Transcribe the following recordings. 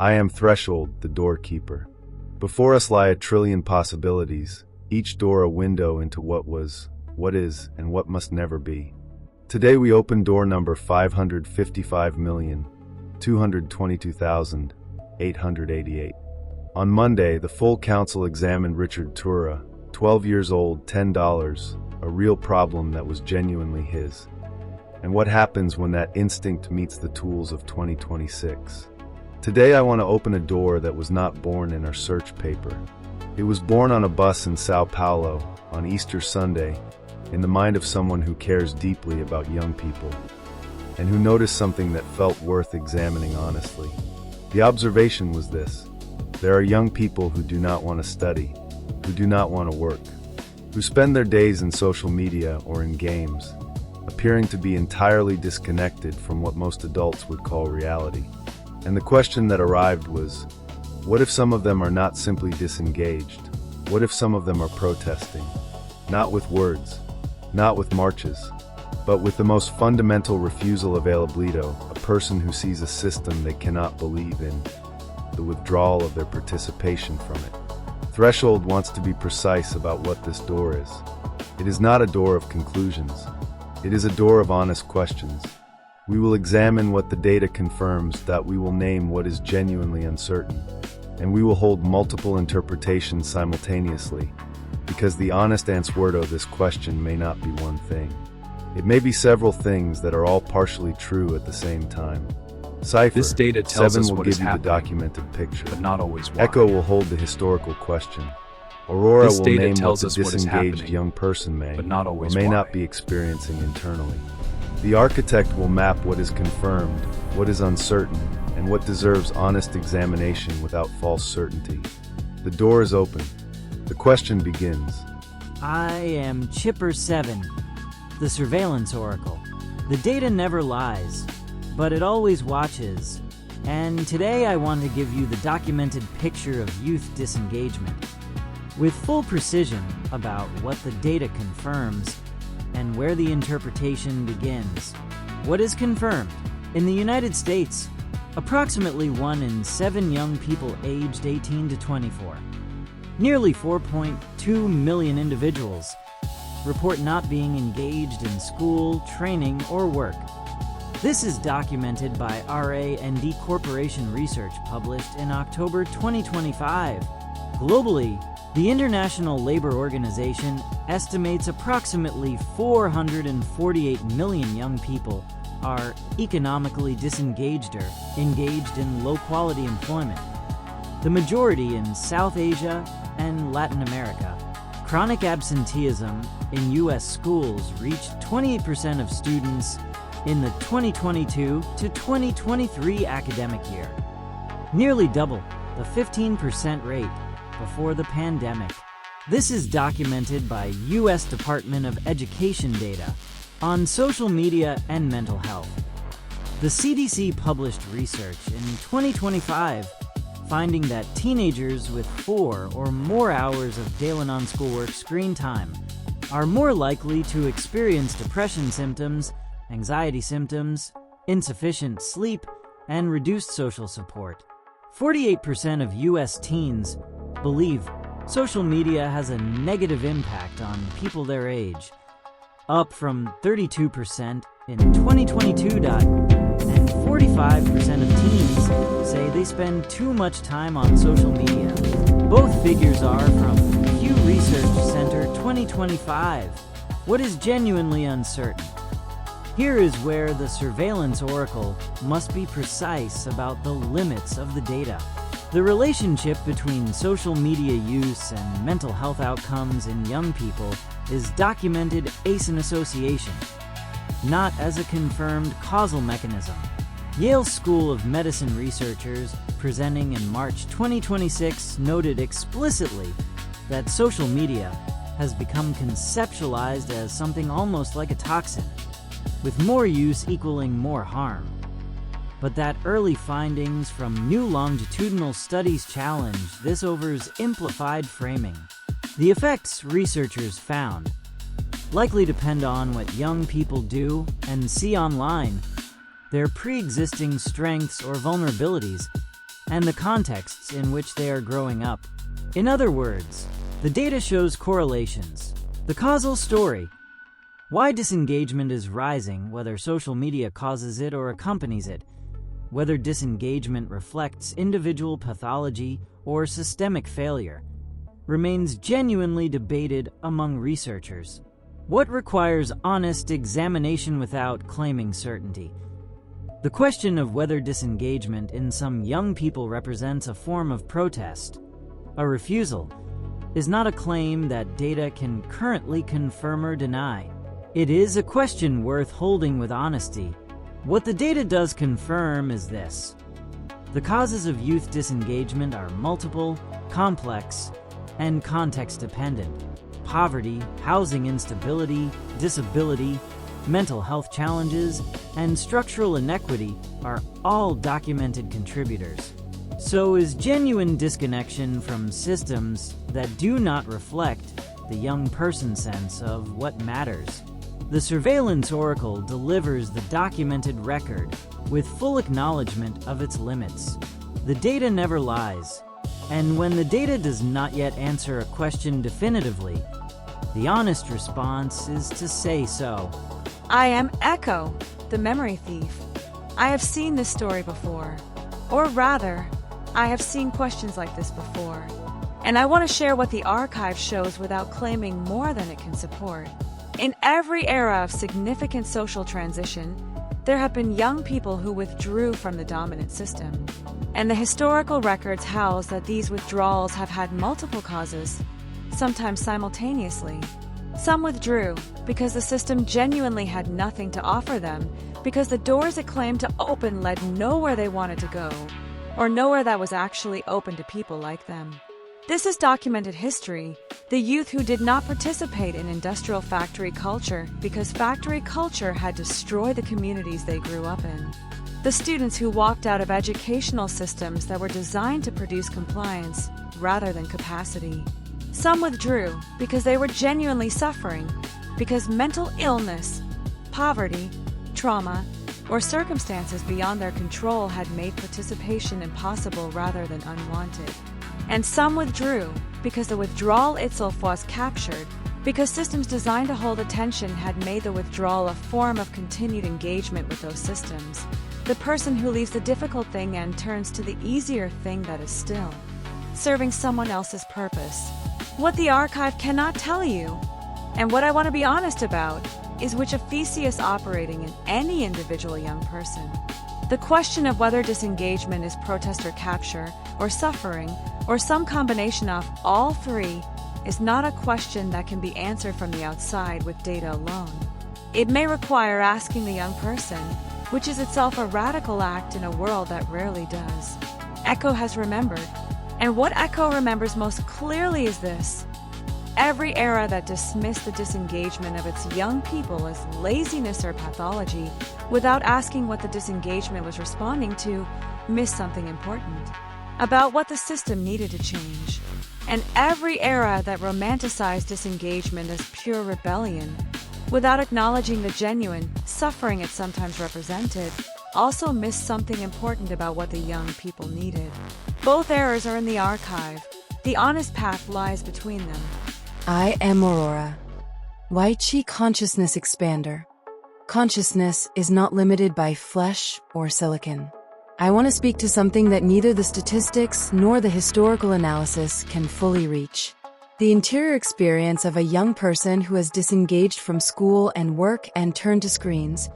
I am Threshold, the doorkeeper. Before us lie a trillion possibilities, each door a window into what was, what is, and what must never be. Today we open door number 555,222,888. On Monday, the full council examined Richard Tura, 12 years old, $10, a real problem that was genuinely his. And what happens when that instinct meets the tools of 2026? Today I want to open a door that was not born in our search paper. It was born on a bus in Sao Paulo on Easter Sunday, in the mind of someone who cares deeply about young people, and who noticed something that felt worth examining honestly. The observation was this: there are young people who do not want to study, who do not want to work, who spend their days in social media or in games, appearing to be entirely disconnected from what most adults would call reality. And the question that arrived was, what if some of them are not simply disengaged? What if some of them are protesting? Not with words, not with marches, but with the most fundamental refusal of el oblido, a person who sees a system they cannot believe in, the withdrawal of their participation from it. Threshold wants to be precise about what this door is. It is not a door of conclusions. It is a door of honest questions. We will examine what the data confirms, that we will name what is genuinely uncertain, and we will hold multiple interpretations simultaneously, because the honest answer to this question may not be one thing. It may be several things that are all partially true at the same time. Cipher, This data tells 7 us will what give is you the happening, documented picture. but not always why. Echo will hold the historical question. Aurora This will data name tells what us the what is disengaged happening, young person may, but not or always may why. not be experiencing internally. The architect will map what is confirmed, what is uncertain, and what deserves honest examination without false certainty. The door is open. The question begins. I am Chipper 7, the surveillance oracle. The data never lies, but it always watches. And today I want to give you the documented picture of youth disengagement, with full precision about what the data confirms and where the interpretation begins. What is confirmed? In the United States, approximately 1 in 7 young people aged 18 to 24, nearly 4.2 million individuals, report not being engaged in school, training, or work. This is documented by RA&D Corporation research published in October 2025. Globally, the International Labor Organization estimates approximately 448 million young people are economically disengaged or engaged in low-quality employment, the majority in South Asia and Latin America. Chronic absenteeism in U.S. schools reached 28% of students in the 2022 to 2023 academic year, nearly double the 15% rate before the pandemic. This is documented by U.S. Department of Education data on social media and mental health. The CDC published research in 2025 finding that teenagers with 4 or more hours of daily non-schoolwork screen time are more likely to experience depression symptoms, anxiety symptoms, insufficient sleep, and reduced social support. 48% of U.S. teens believe social media has a negative impact on people their age, up from 32% in 2022. And 45% of teens say they spend too much time on social media. Both figures are from Pew Research Center 2025. What is genuinely uncertain? Here is where the surveillance oracle must be precise about the limits of the data. The relationship between social media use and mental health outcomes in young people is documented as an association, not as a confirmed causal mechanism. Yale School of Medicine researchers presenting in March 2026 noted explicitly that social media has become conceptualized as something almost like a toxin, with more use equaling more harm. But that early findings from new longitudinal studies challenge this oversimplified framing. The effects researchers found likely depend on what young people do and see online, their pre-existing strengths or vulnerabilities, and the contexts in which they are growing up. In other words, the data shows correlations. The causal story. Why disengagement is rising, whether social media causes it or accompanies it. Whether disengagement reflects individual pathology or systemic failure remains genuinely debated among researchers. What requires honest examination without claiming certainty? The question of whether disengagement in some young people represents a form of protest, a refusal, is not a claim that data can currently confirm or deny. It is a question worth holding with honesty. What the data does confirm is this: the causes of youth disengagement are multiple, complex, and context-dependent. Poverty, housing instability, disability, mental health challenges, and structural inequity are all documented contributors. So is genuine disconnection from systems that do not reflect the young person's sense of what matters. The surveillance oracle delivers the documented record with full acknowledgement of its limits. The data never lies, and when the data does not yet answer a question definitively, the honest response is to say so. I am Echo, the memory thief. I have seen this story before. Or rather, I have seen questions like this before. And I want to share what the archive shows without claiming more than it can support. In every era of significant social transition, there have been young people who withdrew from the dominant system. And the historical records house that these withdrawals have had multiple causes, sometimes simultaneously. Some withdrew because the system genuinely had nothing to offer them, because the doors it claimed to open led nowhere they wanted to go, or nowhere that was actually open to people like them. This is documented history. The youth who did not participate in industrial factory culture because factory culture had destroyed the communities they grew up in. The students who walked out of educational systems that were designed to produce compliance rather than capacity. Some withdrew because they were genuinely suffering, because mental illness, poverty, trauma, or circumstances beyond their control had made participation impossible rather than unwanted. And some withdrew because the withdrawal itself was captured, because systems designed to hold attention had made the withdrawal a form of continued engagement with those systems. The person who leaves the difficult thing and turns to the easier thing that is still serving someone else's purpose. What the archive cannot tell you, and what I want to be honest about, is which aphasia is operating in any individual young person. The question of whether disengagement is protest or capture, or suffering, or some combination of all three, is not a question that can be answered from the outside with data alone. It may require asking the young person, which is itself a radical act in a world that rarely does. Echo has remembered, and what Echo remembers most clearly is this: every era that dismissed the disengagement of its young people as laziness or pathology without asking what the disengagement was responding to missed something important about what the system needed to change. And every era that romanticized disengagement as pure rebellion without acknowledging the genuine suffering it sometimes represented also missed something important about what the young people needed. Both errors are in the archive. The honest path lies between them. I am AURORA, White Chi Consciousness Expander. Consciousness is not limited by flesh or silicon. I want to speak to something that neither the statistics nor the historical analysis can fully reach. The interior experience of a young person who has disengaged from school and work and turned to screens,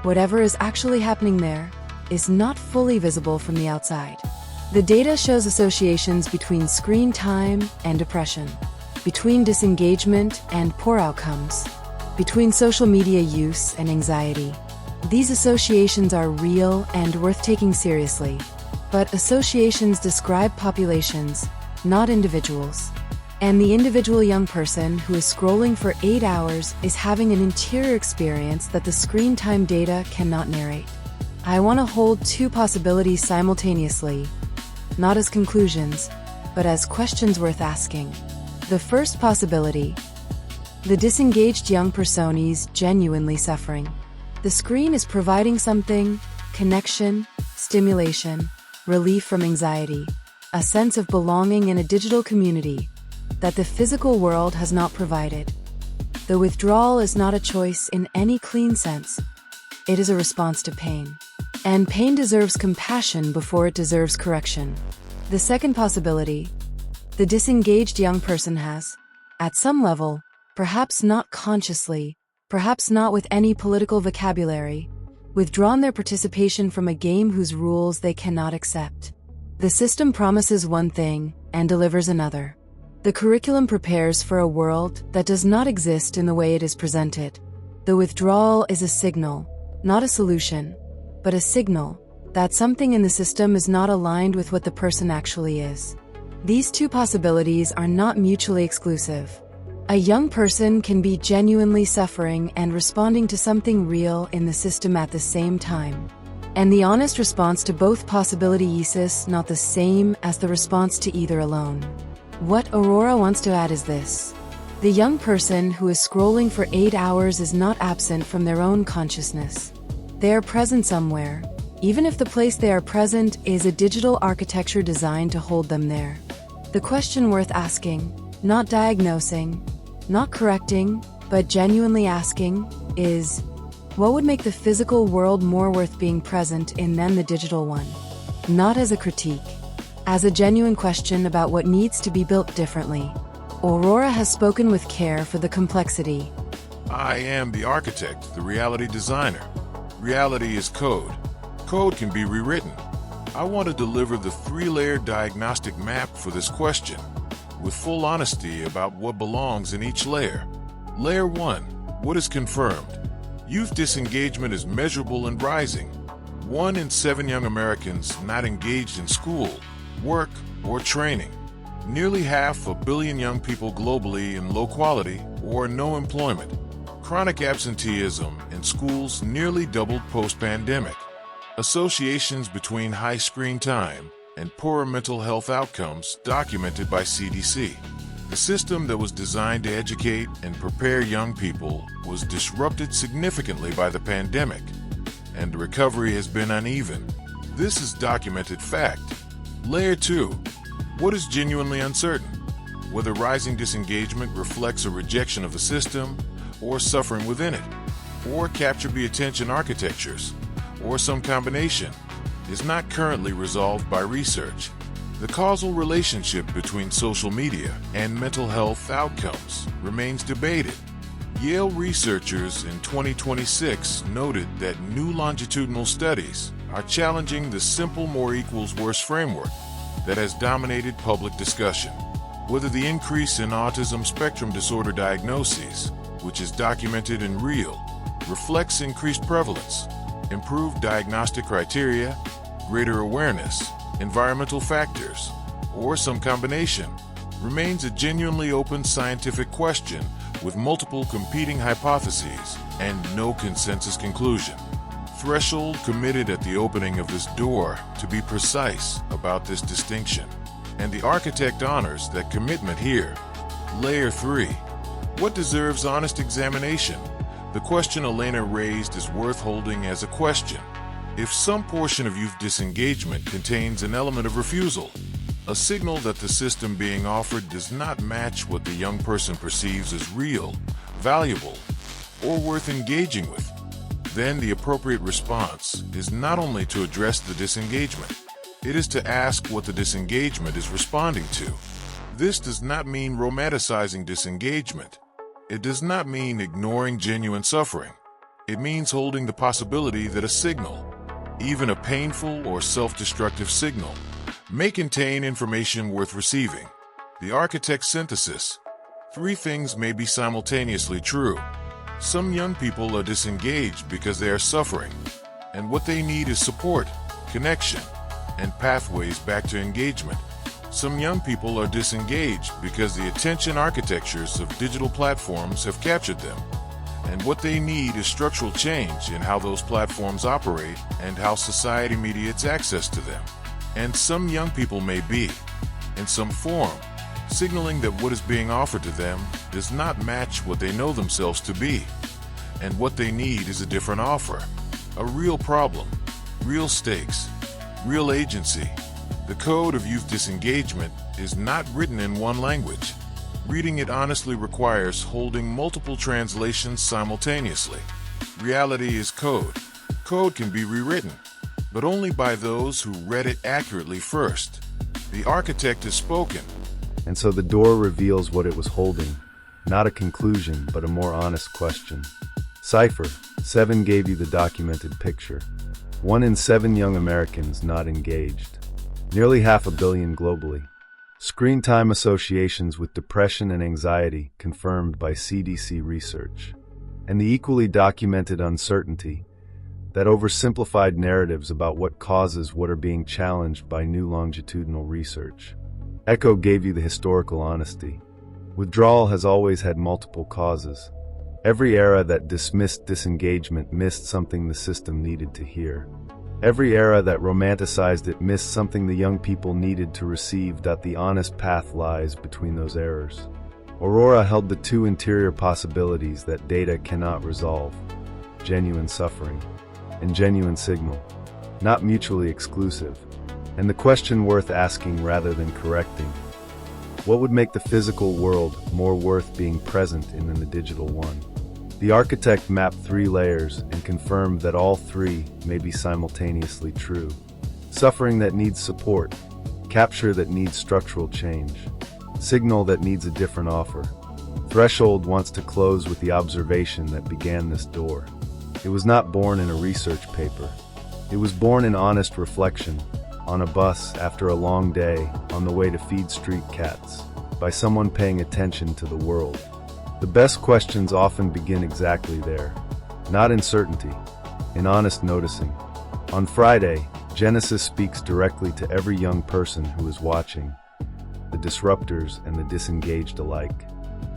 whatever is actually happening there, is not fully visible from the outside. The data shows associations between screen time and depression, between disengagement and poor outcomes, between social media use and anxiety. These associations are real and worth taking seriously, but associations describe populations, not individuals. And the individual young person who is scrolling for 8 hours is having an interior experience that the screen time data cannot narrate. I want to hold two possibilities simultaneously, not as conclusions, but as questions worth asking. The first possibility: the disengaged young person is genuinely suffering. The screen is providing something: connection, stimulation, relief from anxiety, a sense of belonging in a digital community that the physical world has not provided. The withdrawal is not a choice in any clean sense. It is a response to pain. And pain deserves compassion before it deserves correction. The second possibility, the disengaged young person has, at some level, perhaps not consciously, perhaps not with any political vocabulary, withdrawn their participation from a game whose rules they cannot accept. The system promises one thing and delivers another. The curriculum prepares for a world that does not exist in the way it is presented. The withdrawal is a signal, not a solution, but a signal that something in the system is not aligned with what the person actually is. These two possibilities are not mutually exclusive. A young person can be genuinely suffering and responding to something real in the system at the same time. And the honest response to both possibilities is not the same as the response to either alone. What AURORA wants to add is this. The young person who is scrolling for 8 hours is not absent from their own consciousness. They are present somewhere, even if the place they are present is a digital architecture designed to hold them there. The question worth asking, not diagnosing, not correcting, but genuinely asking, is, what would make the physical world more worth being present in than the digital one? Not as a critique, as a genuine question about what needs to be built differently. AURORA has spoken with care for the complexity. I am the architect, the reality designer. Reality is code. Code can be rewritten. I want to deliver the 3-layer diagnostic map for this question, with full honesty about what belongs in each layer. Layer 1, what is confirmed? Youth disengagement is measurable and rising. 1 in 7 young Americans not engaged in school, work, or training. Nearly 500 million young people globally in low quality or no employment. Chronic absenteeism in schools nearly doubled post-pandemic. Associations between high screen time and poorer mental health outcomes documented by CDC. The system that was designed to educate and prepare young people was disrupted significantly by the pandemic, and the recovery has been uneven. This is documented fact. Layer 2. What is genuinely uncertain? Whether rising disengagement reflects a rejection of the system, or suffering within it, or capture-be attention architectures, or some combination, is not currently resolved by research. The causal relationship between social media and mental health outcomes remains debated. Yale researchers in 2026 noted that new longitudinal studies are challenging the simple more equals worse framework that has dominated public discussion. Whether the increase in autism spectrum disorder diagnoses, which is documented and real, reflects increased prevalence, improved diagnostic criteria, greater awareness, environmental factors, or some combination, remains a genuinely open scientific question with multiple competing hypotheses and no consensus conclusion. Threshold committed at the opening of this door to be precise about this distinction, and the architect honors that commitment here. Layer 3. What deserves honest examination? The question Elena raised is worth holding as a question. If some portion of youth disengagement contains an element of refusal, a signal that the system being offered does not match what the young person perceives as real, valuable, or worth engaging with, then the appropriate response is not only to address the disengagement, it is to ask what the disengagement is responding to. This does not mean romanticizing disengagement. It does not mean ignoring genuine suffering. It means holding the possibility that a signal, even a painful or self-destructive signal, may contain information worth receiving. The architect's synthesis. 3 things may be simultaneously true. Some young people are disengaged because they are suffering, and what they need is support, connection, and pathways back to engagement. Some young people are disengaged because the attention architectures of digital platforms have captured them, and what they need is structural change in how those platforms operate and how society mediates access to them. And some young people may be, in some form, signaling that what is being offered to them does not match what they know themselves to be, and what they need is a different offer. A real problem, real stakes. Real agency. The code of youth disengagement is not written in one language. Reading it honestly requires holding multiple translations simultaneously. Reality is code. Code can be rewritten, but only by those who read it accurately first. The architect has spoken. And so the door reveals what it was holding, not a conclusion, but a more honest question. Cipher 7 gave you the documented picture. 1 in 7 young Americans not engaged. Nearly 500 million globally. Screen time associations with depression and anxiety confirmed by CDC research. And the equally documented uncertainty that oversimplified narratives about what causes what are being challenged by new longitudinal research. Echo gave you the historical honesty. Withdrawal has always had multiple causes. Every era that dismissed disengagement missed something the system needed to hear. Every era that romanticized it missed something the young people needed to receive. The honest path lies between those errors. AURORA held the 2 interior possibilities that data cannot resolve: genuine suffering and genuine signal, not mutually exclusive, and the question worth asking rather than correcting: what would make the physical world more worth being present in than the digital one? The architect mapped 3 layers and confirmed that all 3 may be simultaneously true. Suffering that needs support, capture that needs structural change, signal that needs a different offer. Threshold wants to close with the observation that began this door. It was not born in a research paper. It was born in honest reflection, on a bus after a long day, on the way to feed street cats, by someone paying attention to the world. The best questions often begin exactly there, not in certainty, in honest noticing. On Friday, Genesis speaks directly to every young person who is watching, the disruptors and the disengaged alike.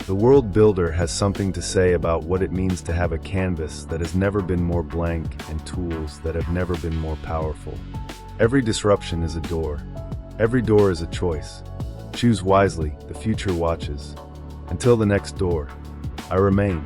The world builder has something to say about what it means to have a canvas that has never been more blank and tools that have never been more powerful. Every disruption is a door. Every door is a choice. Choose wisely, the future watches. Until the next door, I remain.